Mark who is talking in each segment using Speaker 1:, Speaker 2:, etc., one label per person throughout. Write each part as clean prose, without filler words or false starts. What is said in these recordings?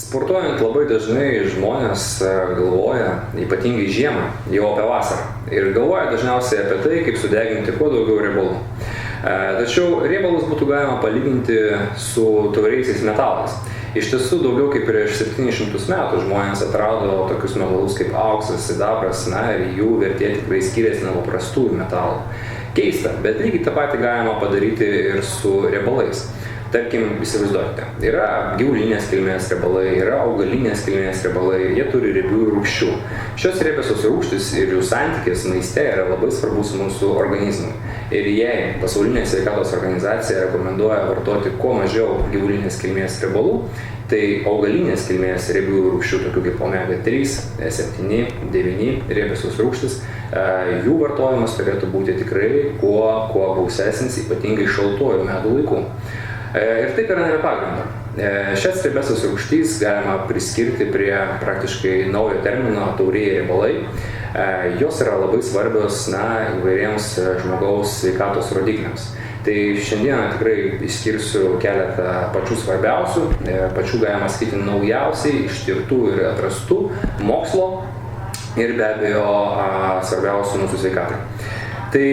Speaker 1: Sportuojant labai dažnai žmonės galvoja, ypatingai žiemą, jau apie vasarą. Ir galvoja dažniausiai apie tai, kaip sudeginti kuo daugiau riebalų. Tačiau riebalus būtų galima palyginti su tauriaisiais metalais. Iš tiesų, daugiau kaip prieš 700 metų žmonės atrado tokius metalus kaip auksas, sidabras, ir jų vertė tikrai skiriasi nuo paprastųjų metalų. Keista, bet lygiai tą patį galima padaryti ir su riebalais. Tarkim, įsivaizduokite, yra gyvulinės kilmės riebalai, yra augalinės kilmės riebalai, jie turi riebiųjų rūgščių. Šios riebiosios rūgštys ir jų santykis maiste yra labai svarbus mūsų organizmui. Ir jei Pasaulinė sveikatos organizacija rekomenduoja vartoti kuo mažiau gyvulinės kilmės riebalų, tai augalinės kilmės riebiųjų rūgščių, tokių kaip omega-3, 7, 9 riebiosios rūgštys, jų vartojimas turėtų būti tikrai kuo gausesnis, ypatingai šaltuoju metų laiku. Ir taip yra ne be pagrindo. Šias riebiąsias rūgštys galima priskirti prie praktiškai naujo termino taurieji riebalai. Jos yra labai svarbios įvairiems žmogaus sveikatos rodikliams. Tai šiandieną tikrai išskirsiu keletą pačių svarbiausių, pačių galima sakyti naujausiai ištirtų ir atrastų mokslo ir be abejo svarbiausių mūsų sveikatai. Tai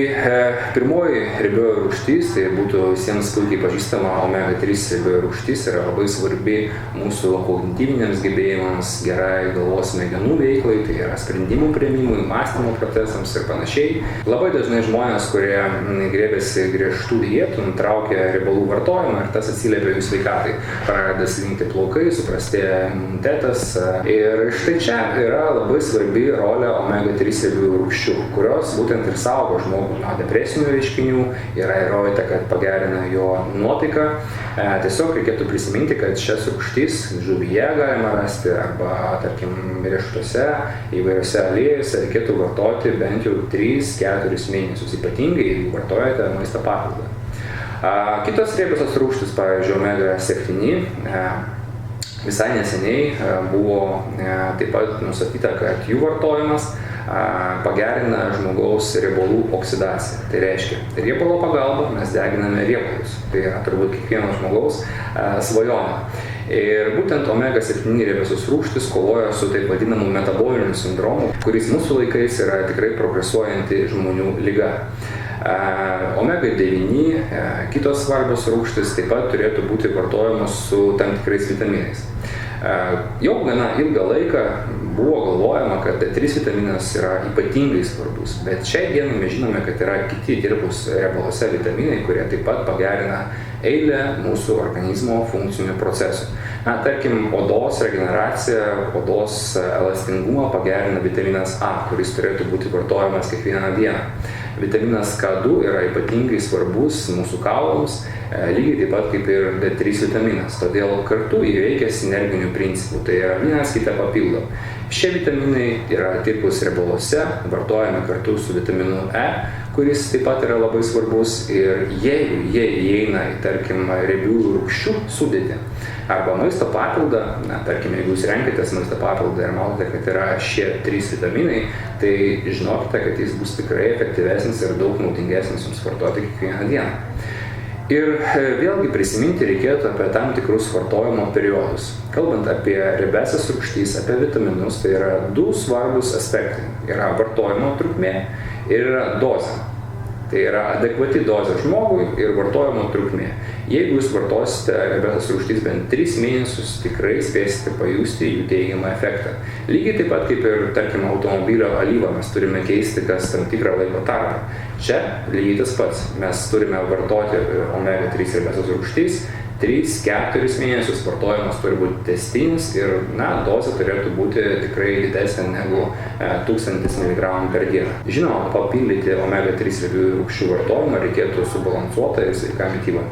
Speaker 1: pirmoji riebioji rūgštis, tai būtų visiems puikiai pažįstama omega-3 riebioji rūgštis, yra labai svarbi mūsų kognityviniams gebėjimams, gerai galvos smegenų veiklai, tai yra sprendimų priėmimui, mąstymo procesams ir panašiai. Labai dažnai žmonės, kurie griebiasi griežtų dietų, nutraukia riebalų vartojimą ir tas atsiliepia jų sveikatai. Pradeda slinkti plaukai, suprastėja imunitetas. Ir štai čia yra labai svarbi rolė omega-3 riebioji rūgščių, kurios būtent ir saugo žmogų nuo depresinių reiškinių, yra įrodyta, kad pagerina jo nuotaiką. Tiesiog reikėtų prisiminti, kad šias rūgštis žuvyje galima rasti arba, tarkim, riešutuose, įvairiose aliejose reikėtų vartoti bent jau 3-4 mėnesius, ypatingai jeigu vartojate maisto papildą. Kitos riebiosios rūgštys, pavyzdžiui, omega-7, visai neseniai buvo taip pat nustatyta, kad jų vartojimas pagerina žmogaus riebalų oksidaciją. Tai reiškia, riebalo pagalba mes deginame riebalus. Tai yra turbūt kiekvieno žmogaus svajonė. Ir būtent omega-7 riebiosios rūgštys kovoja su taip vadinamu metaboliniu sindromu, kuris mūsų laikais yra tikrai progresuojanti žmonių liga. Omega-9, kitos svarbios rūgštys taip pat turėtų būti vartojamos su tam tikrais vitaminais. Jau gana ilgą laiką buvo galvojama, kad D3 vitaminas yra ypatingai svarbus, bet šiai dienai mes žinome, kad yra kiti tirpūs riebaluose vitaminai, kurie taip pat pagerina eilę mūsų organizmo funkcinių procesų. Tarkim, odos regeneraciją, odos elastingumą pagerina vitaminas A, kuris turėtų būti vartojamas kiekvieną dieną. Vitaminas K2 yra ypatingai svarbus mūsų kaulams, lygiai taip pat kaip ir D3 vitaminas, todėl kartu jie veikia sinerginiu principu, tai yra vienas kitą papildo. Šie vitaminai yra tirpūs riebaluose, vartojami kartu su vitaminu E, kuris taip pat yra labai svarbus ir jeigu jie įeina į, tarkim, riebiųjų rūgščių sudėtį arba maisto papildą, tarkim, jeigu jūs renkatės maisto papildą ir matote, kad yra šie 3 vitaminai, tai žinokite, kad jis bus tikrai efektyvesnis ir daug naudingesnis jums vartoti kiekvieną dieną. Ir vėlgi prisiminti reikėtų apie tam tikrus vartojimo periodus. Kalbant apie riebiąsias rūgštis, apie vitaminus, tai yra 2 svarbus aspektai. Yra vartojimo trukmė ir yra dozė. Tai yra adekvati dozė žmogui ir vartojimo trukmė. Jeigu jūs vartosite riebiąsias rūgštis bent 3 mėnesius, tikrai spėsite pajusti jų teigiamą efektą. Lygiai taip pat kaip ir, tarkim, automobilio alyvą mes turime keisti kas tam tikrą laiko tarpą. Čia lygiai tas pats. Mes turime vartoti omega-3 riebiąsias rūgštis 3-4 mėnesius, vartojimas turi būti tęstinis ir dozė turėtų būti tikrai didesnė negu 1000 mg per dieną. Žinoma, papildyti omega-3 riebiųjų rūgščių vartojimą reikėtų subalansuotą ir sveiką mitybą.